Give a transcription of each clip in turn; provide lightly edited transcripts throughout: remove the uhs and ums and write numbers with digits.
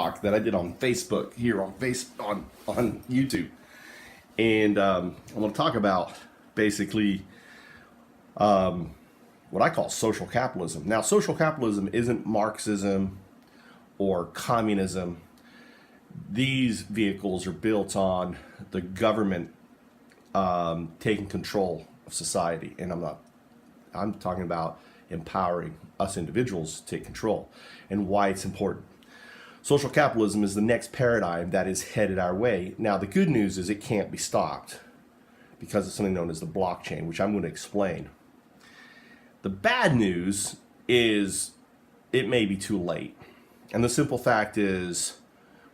talk that I did on Facebook here on YouTube, and I want to talk about basically what I call social capitalism. Now, social capitalism isn't Marxism or communism. These vehicles are built on the government taking control of society, and I'm talking about empowering us individuals to take control and why it's important. Social capitalism is the next paradigm that is headed our way. Now, the good news is it can't be stopped because of something known as the blockchain, which I'm going to explain. The bad news is it may be too late. And the simple fact is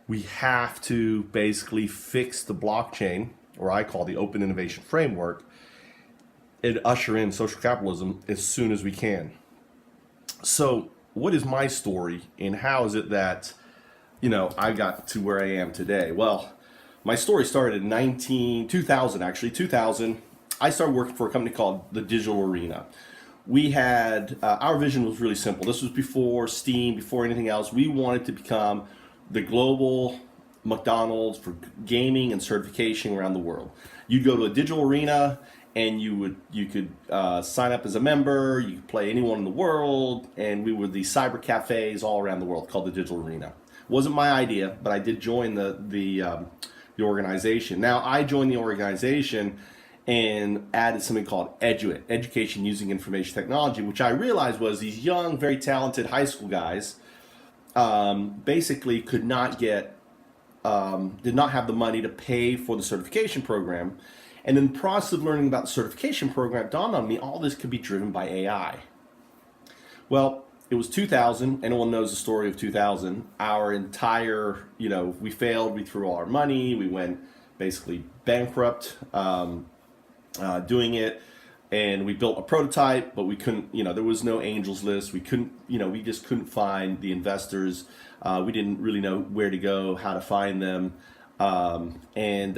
we have to basically fix the blockchain, or I call the open innovation framework, and usher in social capitalism as soon as we can. So what is my story, and how is it that, I got to where I am today? Well, my story started in 2000. I started working for a company called the Digital Arena. We had, our vision was really simple. This was before Steam, before anything else. We wanted to become the global McDonald's for gaming and certification around the world. You'd go to a digital arena and you could sign up as a member, you could play anyone in the world, and we were the cyber cafes all around the world called the Digital Arena. It wasn't my idea, but I did join the organization. Now, I joined the organization and added something called Education Using Information Technology, which I realized was these young, very talented high school guys basically did not have the money to pay for the certification program. And in the process of learning about the certification program, it dawned on me all this could be driven by AI. Well, it was 2000. Anyone knows the story of 2000. Our entire, we failed. We threw all our money. We went basically bankrupt doing it. And we built a prototype, but we couldn't, there was no angels list. We couldn't, we just couldn't find the investors. We didn't really know where to go, how to find them. And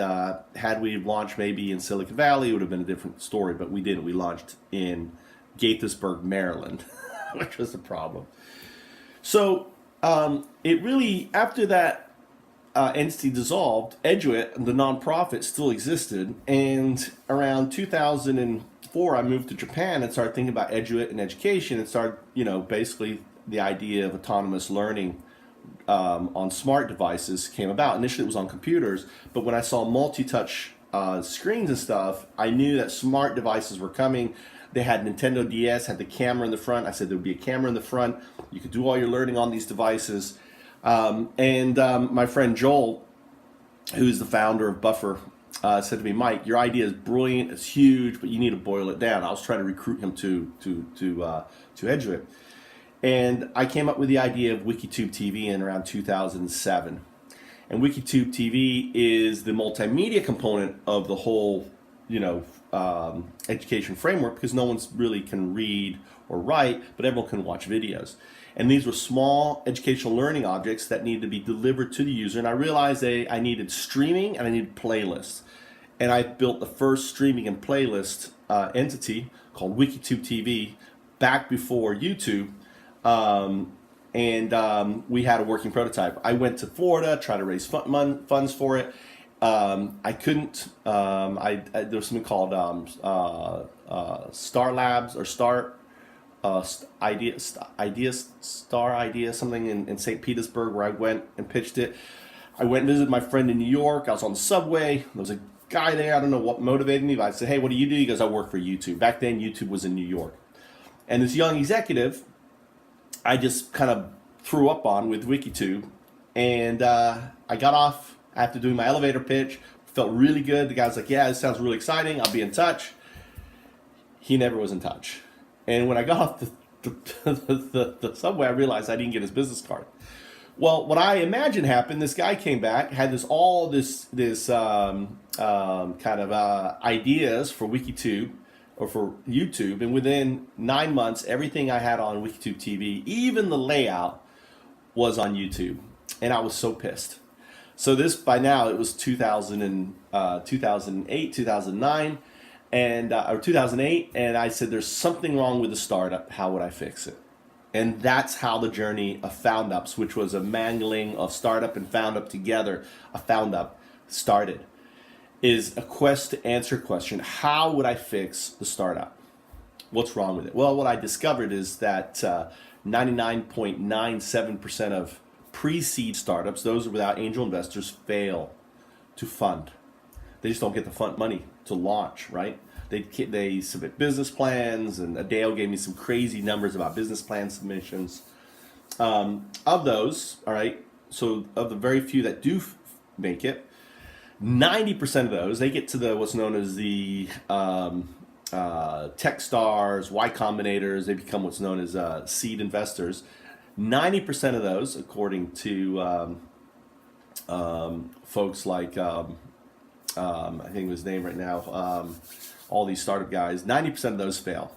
had we launched maybe in Silicon Valley, it would have been a different story, but we didn't. We launched in Gaithersburg, Maryland, which was a problem. So it really, after that entity dissolved, Eduit, the nonprofit, still existed. And around 2004, I moved to Japan and started thinking about Eduit and education, and started, basically the idea of autonomous learning on smart devices came about. Initially it was on computers, but when I saw multi-touch screens and stuff, I knew that smart devices were coming. They had Nintendo DS, had the camera in the front. I said there would be a camera in the front. You could do all your learning on these devices. My friend Joel, who's the founder of Buffer, said to me, Mike, your idea is brilliant, it's huge, but you need to boil it down. I was trying to recruit him to Eduit. And I came up with the idea of WikiTube TV in around 2007. And WikiTube TV is the multimedia component of the whole, education framework, because no one's really can read or write, but everyone can watch videos. And these were small educational learning objects that needed to be delivered to the user. And I realized I needed streaming and I needed playlists. And I built the first streaming and playlist entity called WikiTube TV back before YouTube. We had a working prototype. I went to Florida, tried to raise funds for it. I couldn't. There was something called Star Labs or Star Idea, something in St. Petersburg, where I went and pitched it. I went and visited my friend in New York. I was on the subway. There was a guy there. I don't know what motivated me, but I said, hey, what do you do? He goes, I work for YouTube. Back then, YouTube was in New York. And this young executive, I just kind of threw up on with WikiTube, and I got off after doing my elevator pitch. Felt really good. The guy's like, yeah, this sounds really exciting. I'll be in touch. He never was in touch. And when I got off the subway, I realized I didn't get his business card. Well, what I imagined happened, this guy came back, had this kind of ideas for WikiTube, or for YouTube, and within 9 months, everything I had on WikiTube TV, even the layout, was on YouTube, and I was so pissed. So this, by now, it was 2008, 2009, or 2008, and I said, there's something wrong with the startup. How would I fix it? And that's how the journey of Foundups, which was a mangling of startup and Foundup together, a Foundup, started. Is a quest to answer question: how would I fix the startup? What's wrong with it? Well, what I discovered is that 99.97% of pre-seed startups, those without angel investors, fail to fund. They just don't get the fund money to launch, right? They submit business plans, and Adele gave me some crazy numbers about business plan submissions. Of those, all right, so of the very few that do make it, 90% of those, they get to the what's known as the tech stars, Y Combinators. They become what's known as seed investors. 90% of those, according to folks like I think his name right now, all these startup guys, 90% of those fail.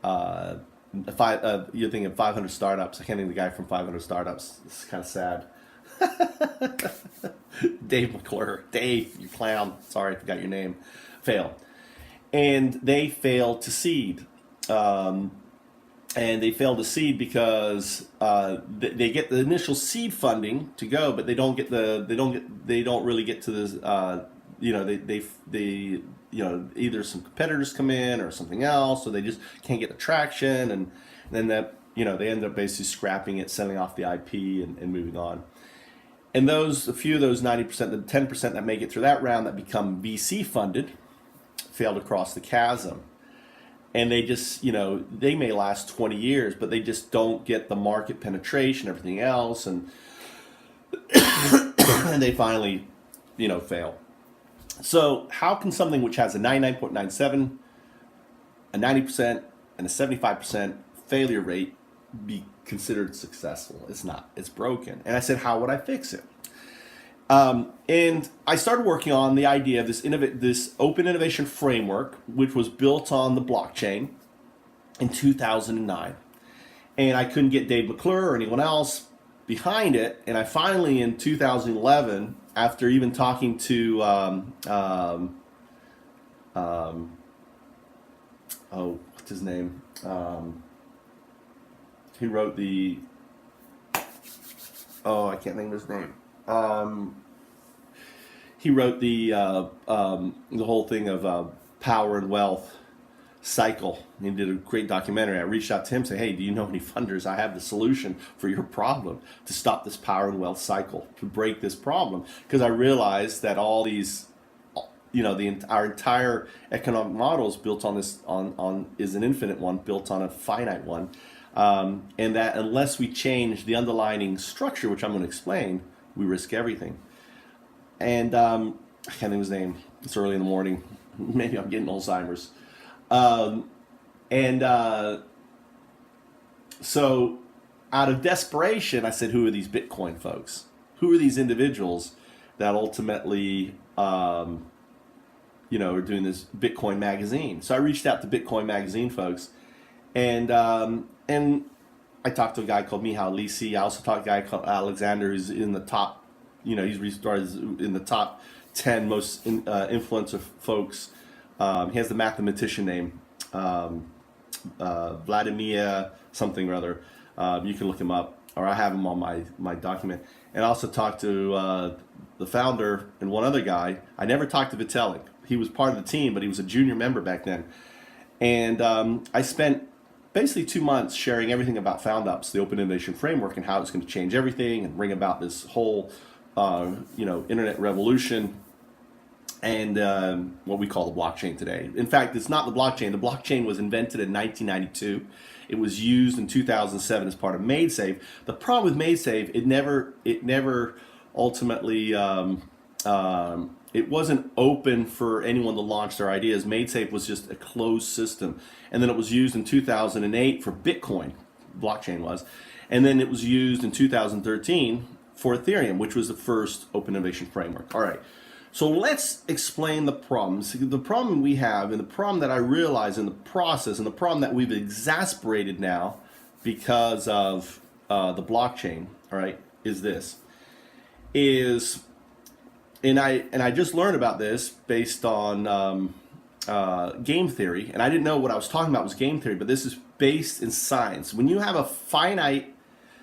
You're thinking 500 startups. I can't think of the guy from 500 startups. It's kind of sad. Dave McClure. Dave, you clown. Sorry, I forgot your name. Fail. And they fail to seed. And they fail to seed because they get the initial seed funding to go, but they don't really get to this. They either some competitors come in or something else, or they just can't get the traction, and then they end up basically scrapping it, selling off the IP, and moving on. And a few of those 90%, the 10% that make it through that round that become VC funded, fail to cross the chasm. And they just, they may last 20 years, but they just don't get the market penetration, everything else, and and they finally, fail. So how can something which has a 99.97, a 90%, and a 75% failure rate be considered successful? It's not. It's broken. And I said, how would I fix it? And I started working on the idea of this open innovation framework, which was built on the blockchain in 2009. And I couldn't get Dave McClure or anyone else behind it. And I finally, in 2011, after even talking to what's his name? He wrote the I can't think of his name. He wrote the whole thing of power and wealth cycle. He did a great documentary. I reached out to him, say, hey, do you know any funders? I have the solution for your problem to stop this power and wealth cycle, to break this problem. Because I realized that all these, our entire economic model is built on this, is an infinite one, built on a finite one. And that unless we change the underlying structure, which I'm going to explain, we risk everything. And I can't think of his name. It's early in the morning. Maybe I'm getting Alzheimer's. So out of desperation, I said, who are these Bitcoin folks? Who are these individuals that ultimately, are doing this Bitcoin magazine? So I reached out to Bitcoin magazine folks, and I talked to a guy called Mihal Lisi. I also talked to a guy called Alexander, who's in the top, he's restarted in the top 10 most influencer folks. He has the mathematician name, Vladimir something or other. You can look him up, or I have him on my document. And I also talked to the founder and one other guy. I never talked to Vitalik. He was part of the team, but he was a junior member back then. And I spent basically 2 months sharing everything about Foundups, the open innovation framework, and how it's going to change everything and bring about this whole internet revolution and what we call the blockchain today. In fact, it's not the blockchain. The blockchain was invented in 1992. It was used in 2007 as part of MadeSafe. The problem with MadeSafe, it never ultimately, it wasn't open for anyone to launch their ideas. MadeSafe was just a closed system. And then it was used in 2008 for Bitcoin, blockchain was. And then it was used in 2013 for Ethereum, which was the first open innovation framework. All right. So let's explain the problems. The problem we have, and the problem that I realize in the process, and the problem that we've exasperated now because of the blockchain, all right, is this. And I just learned about this based on game theory, and I didn't know what I was talking about was game theory, but this is based in science. When you have a finite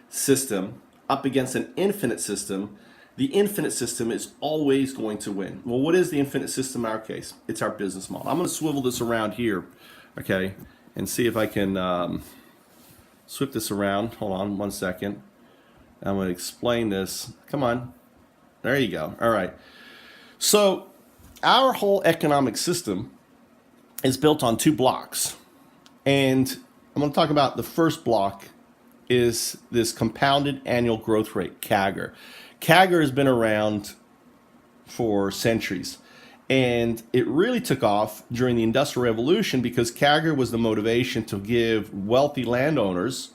system up against an infinite system, the infinite system is always going to win. Well, what is the infinite system in our case? It's our business model. I'm going to swivel this around here, okay, and see if I can swip this around. Hold on one second. I'm going to explain this. Come on. There you go. All right. So our whole economic system is built on two blocks. And I'm going to talk about the first block is this compounded annual growth rate, CAGR. CAGR has been around for centuries. And it really took off during the Industrial Revolution because CAGR was the motivation to give wealthy landowners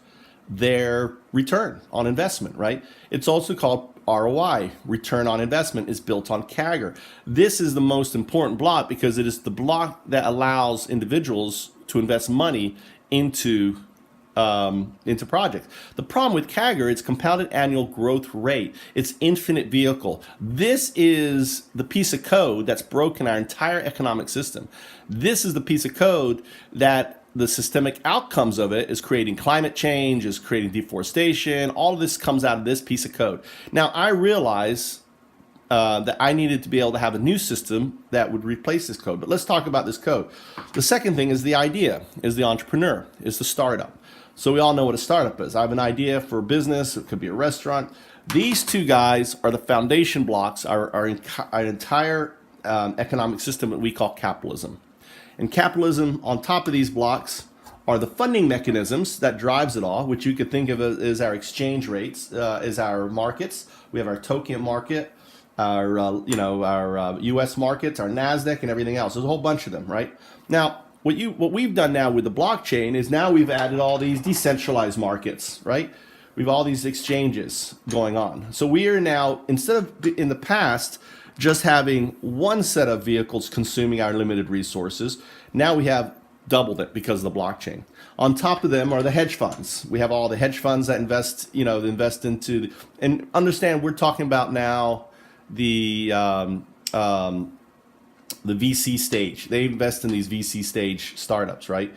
their return on investment, right? It's also called ROI, return on investment, is built on CAGR. This is the most important block because it is the block that allows individuals to invest money into projects. The problem with CAGR, it's compounded annual growth rate. It's infinite vehicle. This is the piece of code that's broken our entire economic system. This is the piece of code that the systemic outcomes of it is creating climate change, is creating deforestation. All of this comes out of this piece of code. Now, I realize that I needed to be able to have a new system that would replace this code. But let's talk about this code. The second thing is the idea, is the entrepreneur, is the startup. So we all know what a startup is. I have an idea for a business. It could be a restaurant. These two guys are the foundation blocks, our entire economic system that we call capitalism. And capitalism, on top of these blocks, are the funding mechanisms that drives it all, which you could think of as our exchange rates, as our markets. We have our token market, our U.S. markets, our NASDAQ, and everything else. There's a whole bunch of them, right? Now, what we've done now with the blockchain is now we've added all these decentralized markets, right? We've all these exchanges going on. So we are now, instead of in the past just having one set of vehicles consuming our limited resources, now we have doubled it because of the blockchain. On top of them are the hedge funds. We have all the hedge funds that invest into, and understand we're talking about now the VC stage. They invest in these VC stage startups, right?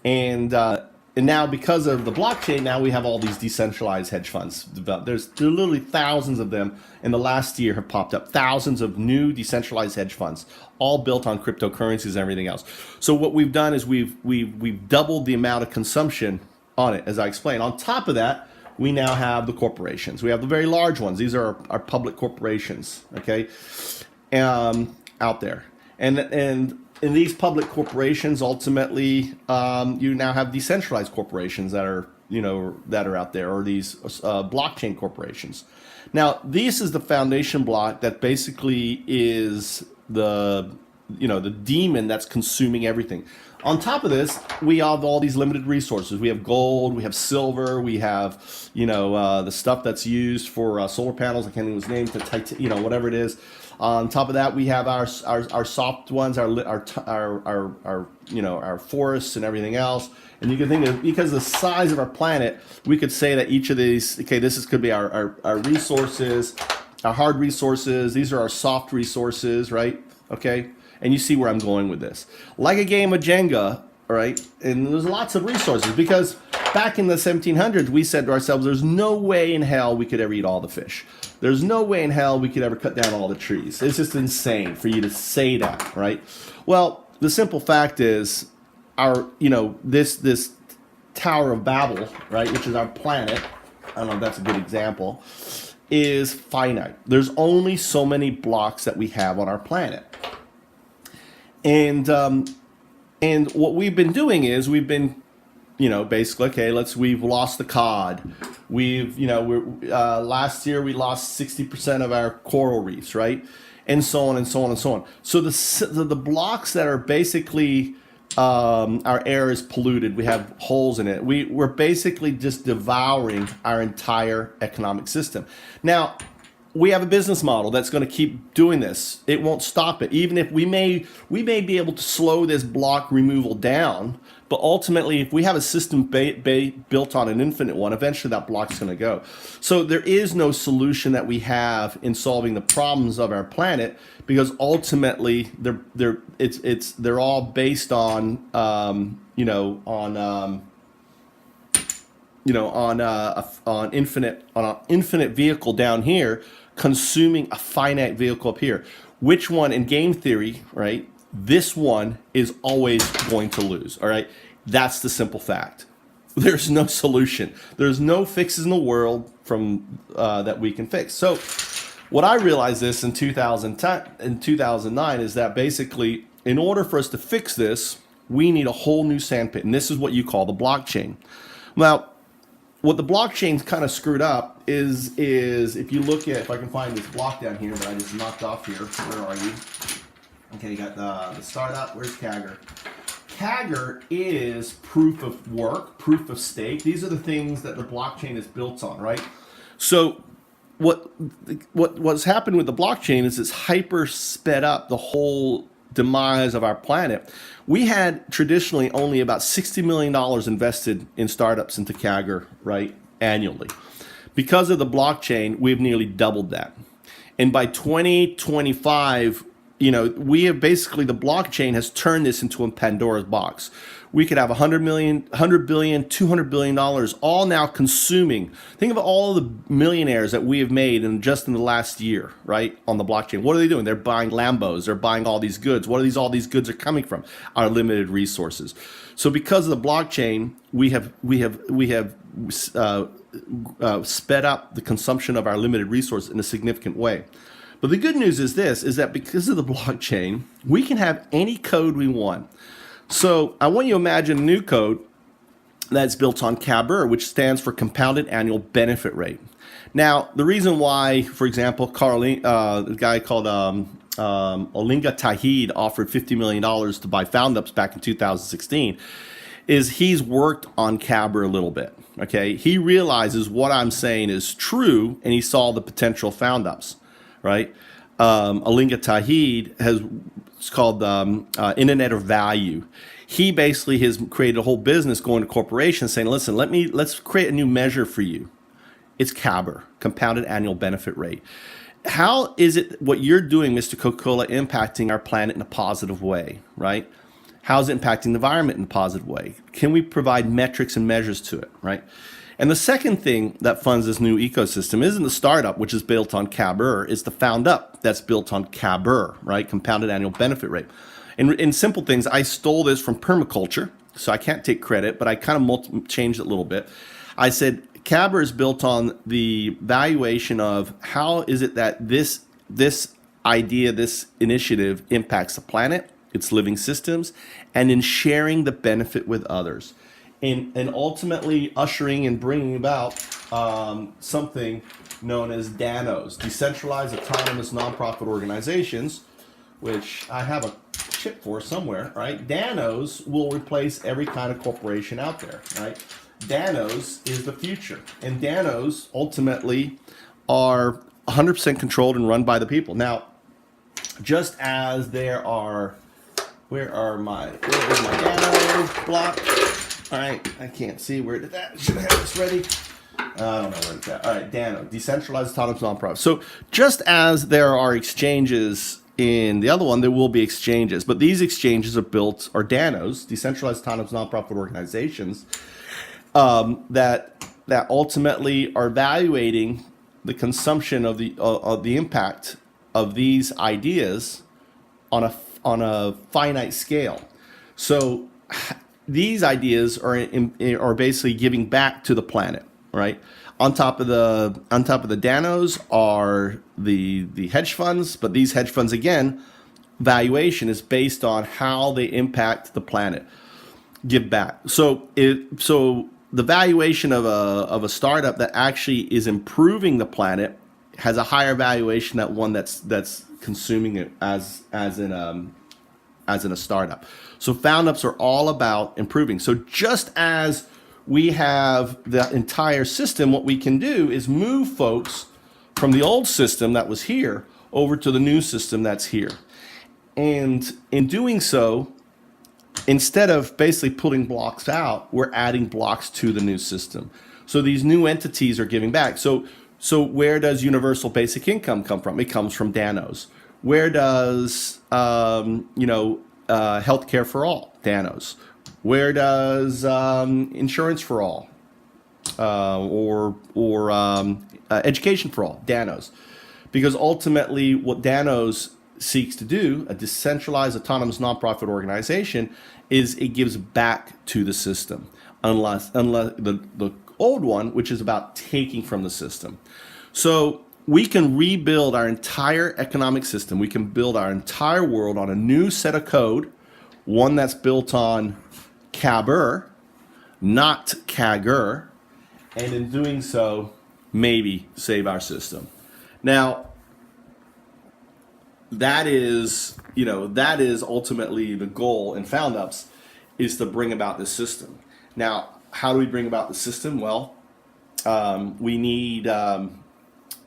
And now because of the blockchain, now we have all these decentralized hedge funds developed. There are literally thousands of them in the last year have popped up. Thousands of new decentralized hedge funds, all built on cryptocurrencies and everything else. So what we've done is we've doubled the amount of consumption on it, as I explained. On top of that, we now have the corporations. We have the very large ones. These are our public corporations, okay, out there. And in these public corporations, ultimately, you now have decentralized corporations that are out there, or these blockchain corporations. Now, this is the foundation block that basically is the demon that's consuming everything. On top of this, we have all these limited resources. We have gold, we have silver, we have the stuff that's used for solar panels. I can't even its name, to whatever it is. On top of that, we have our soft ones, our forests and everything else. And you can think of, because of the size of our planet, we could say that each of these, okay, could be our resources, our hard resources. These are our soft resources, right? Okay, and you see where I'm going with this. Like a game of Jenga, all right? And there's lots of resources because back in the 1700s, we said to ourselves, there's no way in hell we could ever eat all the fish. There's no way in hell we could ever cut down all the trees. It's just insane for you to say that, right? Well, the simple fact is this Tower of Babel, right, which is our planet, I don't know if that's a good example, is finite. There's only so many blocks that we have on our planet. And what we've been doing is we've been basically, okay, we've lost the cod. Last year we lost 60% of our coral reefs, right? And so on and so on and so on. So the blocks that are basically, our air is polluted. We have holes in it. We're basically just devouring our entire economic system. Now, we have a business model that's going to keep doing this. It won't stop it. Even if we may be able to slow this block removal down, but ultimately, if we have a system built on an infinite one, eventually that block's going to go. So there is no solution that we have in solving the problems of our planet, because ultimately they're all based on on an infinite vehicle down here, consuming a finite vehicle up here. Which one in game theory, right? This one is always going to lose. All right, that's the simple fact. There's no solution. There's no fixes in the world from that we can fix. So, what I realized this in 2009 is that basically, in order for us to fix this, we need a whole new sandpit, and this is what you call the blockchain. Now, what the blockchain's kind of screwed up is if you look at, if I can find this block down here that I just knocked off here. Where are you? Okay, you got the startup. Where's Kagger? Kagger is proof of work, proof of stake. These are the things that the blockchain is built on, right? So what's happened with the blockchain is it's hyper sped up the whole demise of our planet. We had traditionally only about $60 million invested in startups into Kagger, right, annually. Because of the blockchain, we've nearly doubled that. And by 2025, we have basically, the blockchain has turned this into a Pandora's box. We could have $100 billion, $200 billion all now consuming. Think of all the millionaires that we have made in the last year, right, on the blockchain. What are they doing? They're buying Lambos. They're buying all these goods. What are all these goods are coming from? Our limited resources. So because of the blockchain, we have sped up the consumption of our limited resource in a significant way. But the good news is this, is that because of the blockchain, we can have any code we want. So I want you to imagine a new code that's built on CABR, which stands for Compounded Annual Benefit Rate. Now, the reason why, for example, a guy called Olinga Tahid offered $50 million to buy Foundups back in 2016 is he's worked on CABR a little bit. Okay, he realizes what I'm saying is true, and he saw the potential Foundups. Right, Olinga Tahid it's called Internet of Value. He basically has created a whole business going to corporations saying, "Listen, let's create a new measure for you. It's CABR, Compounded Annual Benefit Rate. How is it what you're doing, Mr. Coca-Cola, impacting our planet in a positive way? Right? How is it impacting the environment in a positive way? Can we provide metrics and measures to it? Right?" And the second thing that funds this new ecosystem isn't the startup, which is built on CABR, it's the Foundup that's built on CABR, right? Compounded Annual Benefit Rate. And in simple things, I stole this from permaculture, so I can't take credit, but I kind of changed it a little bit. I said CABR is built on the valuation of how is it that this idea, this initiative impacts the planet, its living systems, and in sharing the benefit with others. And ultimately ushering and bringing about something known as DANOs, Decentralized Autonomous Nonprofit Organizations, which I have a chip for somewhere, right? DANOs will replace every kind of corporation out there, right? DANOs is the future. And DANOs ultimately are 100% controlled and run by the people. Now, just as there are, where is my Dano block? All right, I can't see where did that. Should I have this ready? I don't know where it's at. All right, Dano, Decentralized Autonomous Nonprofit. So just as there are exchanges in the other one, there will be exchanges, but these exchanges are DANOs, Decentralized Autonomous Nonprofit Organizations, that ultimately are evaluating the consumption of the impact of these ideas on a finite scale. So these ideas are basically giving back to the planet, right? On top of the Danos are the hedge funds, but these hedge funds again, valuation is based on how they impact the planet, give back. So the valuation of a startup that actually is improving the planet has a higher valuation than one that's consuming it as in a startup. So Foundups are all about improving. So just as we have the entire system, what we can do is move folks from the old system that was here over to the new system that's here. And in doing so, instead of basically putting blocks out, we're adding blocks to the new system. So these new entities are giving back. So where does universal basic income come from? It comes from Danos. Where does healthcare for all? Danos. Where does insurance for all or education for all, Danos? Because ultimately what Danos seeks to do, a decentralized autonomous nonprofit organization, is it gives back to the system, unless the old one, which is about taking from the system. So we can rebuild our entire economic system. We can build our entire world on a new set of code, one that's built on CABR, not CAGR, and in doing so, maybe save our system. Now, that is ultimately the goal in Foundups, is to bring about this system. Now, how do we bring about the system? Well, we need the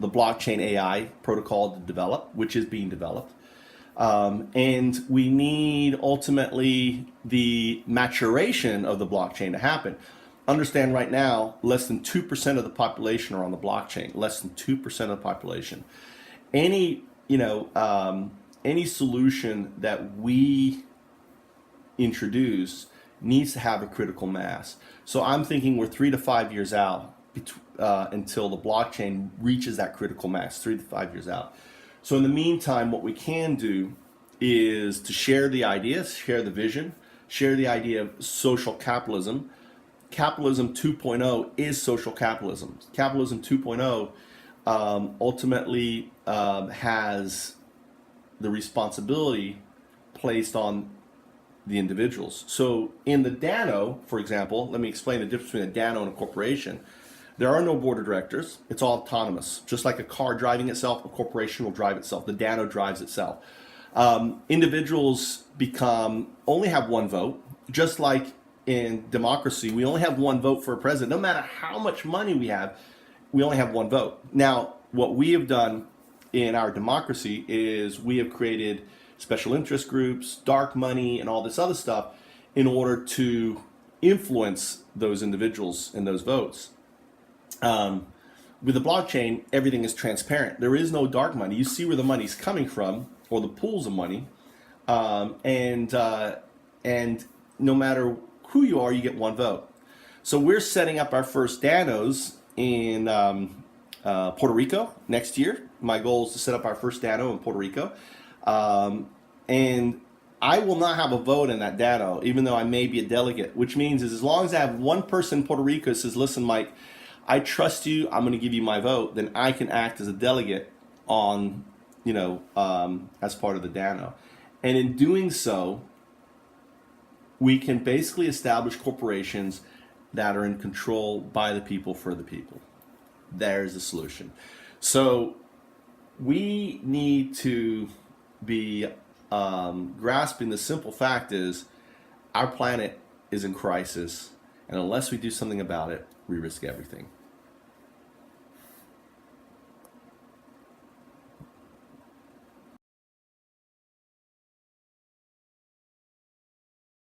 blockchain AI protocol to develop, which is being developed. And we need ultimately the maturation of the blockchain to happen. Understand right now, less than 2% of the population are on the blockchain, less than 2% of the population. Any solution that we introduce needs to have a critical mass. So I'm thinking we're 3 to 5 years out until the blockchain reaches that critical mass, 3 to 5 years out. So in the meantime, what we can do is to share the ideas, share the vision, share the idea of social capitalism. Capitalism 2.0 is social capitalism. Capitalism 2.0 ultimately has the responsibility placed on the individuals. So in the Dano, for example, let me explain the difference between a Dano and a corporation. There are no board of directors. It's all autonomous. Just like a car driving itself, a corporation will drive itself. The Dano drives itself. Individuals only have one vote, just like in democracy, we only have one vote for a president. No matter how much money we have, we only have one vote. Now, what we have done in our democracy is we have created special interest groups, dark money, and all this other stuff in order to influence those individuals and those votes. With the blockchain, everything is transparent. There is no dark money. You see where the money's coming from, or the pools of money, and no matter who you are, you get one vote. So we're setting up our first Danos in Puerto Rico next year. My goal is to set up our first Dano in Puerto Rico. And I will not have a vote in that Dano, even though I may be a delegate, which means is as long as I have one person in Puerto Rico who says, listen, Mike, I trust you, I'm going to give you my vote, then I can act as a delegate on, as part of the Dano. And in doing so, we can basically establish corporations that are in control by the people for the people. There's the solution. So we need to be grasping the simple fact is our planet is in crisis, and unless we do something about it, we risk everything.